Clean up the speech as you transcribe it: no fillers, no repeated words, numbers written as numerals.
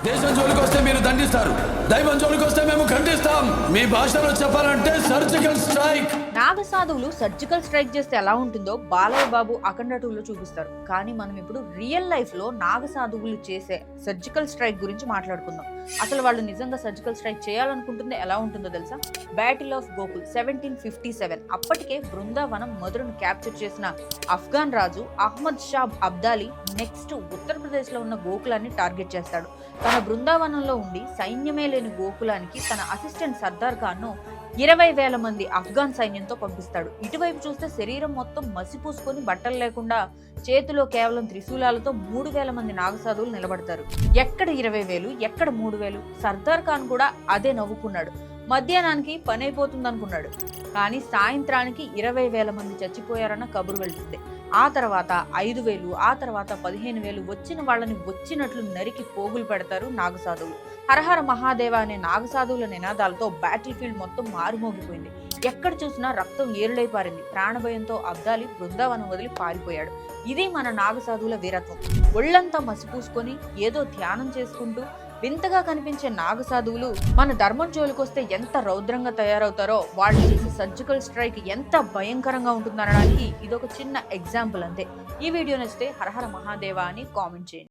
దేశం జోలికి వస్తే మీరు దండిస్తారు, దైవం జోలికి వస్తే మేము ఖండిస్తాం. మీ భాషలో చెప్పాలంటే సర్జికల్ స్ట్రైక్. నాగసాధువులు సర్జికల్ స్ట్రైక్ చేస్తే ఎలా ఉంటుందో బాలయ్య బాబు అఖండ 2లో చూపిస్తారు. కానీ మనం ఇప్పుడు రియల్ లైఫ్ లో నాగసాధువులు చేసే సర్జికల్ స్ట్రైక్ గురించి మాట్లాడుకుందాం. అసలు వాళ్ళు నిజంగా సర్జికల్ స్ట్రైక్ చేయాలనుకుంటుందో ఎలా ఉంటుందో తెలుసా? Battle of Gokul 1757. అప్పటికే బృందావనం మధురను క్యాప్చర్ చేసిన అఫ్ఘాన్ రాజు అహ్మద్ షా అబ్దాలీ నెక్స్ట్ ఉత్తరప్రదేశ్ లో ఉన్న గోకులాన్ని టార్గెట్ చేస్తాడు. తన బృందావనంలో ఉండి సైన్యమే లేని గోకులానికి తన అసిస్టెంట్ సర్దార్ ఖాన్ ను 20,000 మంది అఫ్ఘాన్ సైన్యంతో పంపిస్తాడు. ఇటువైపు చూస్తే శరీరం మొత్తం మసిపూసుకొని బట్టలు లేకుండా చేతిలో కేవలం త్రిశూలాలతో 3,000 మంది నాగసాధువులు నిలబడతారు. ఎక్కడ 20,000, ఎక్కడ 3,000? సర్దార్ ఖాన్ కూడా అదే నవ్వుకున్నాడు. మధ్యాహ్నానికి పని అయిపోతుంది అనుకున్నాడు. కానీ సాయంత్రానికి 20,000 మంది చచ్చిపోయారన్న కబురు వెళ్తుంది. ఆ తర్వాత 5,000, ఆ తర్వాత 15,000 వచ్చిన వాళ్ళని వచ్చినట్లు నరికి పోగులు పెడతారు నాగసాధువులు. హరహర మహాదేవ అనే నాగసాధువుల నినాదాలతో బ్యాటిల్ ఫీల్డ్ మొత్తం మారుమోగిపోయింది. ఎక్కడ చూసినా రక్తం ఏరులై పారింది. ప్రాణభయంతో అబ్దాలి బృందావనం వదిలి పారిపోయాడు. ఇది మన నాగసాధువుల వీరత్వం. ఒళ్లంతా మసిపూసుకొని ఏదో ధ్యానం చేసుకుంటూ వింతగా కనిపించే నాగసాధువులు మన ధర్మం జోలికొస్తే ఎంత రౌద్రంగా తయారవుతారో వాళ్ళు చేసే సర్జికల్ స్ట్రైక్ ఎంత భయంకరంగా ఉంటుందనడానికి ఇదొక చిన్న ఎగ్జాంపుల్ అంతే. ఈ వీడియో నచ్చితే హరహర మహాదేవ అని కామెంట్ చేయండి.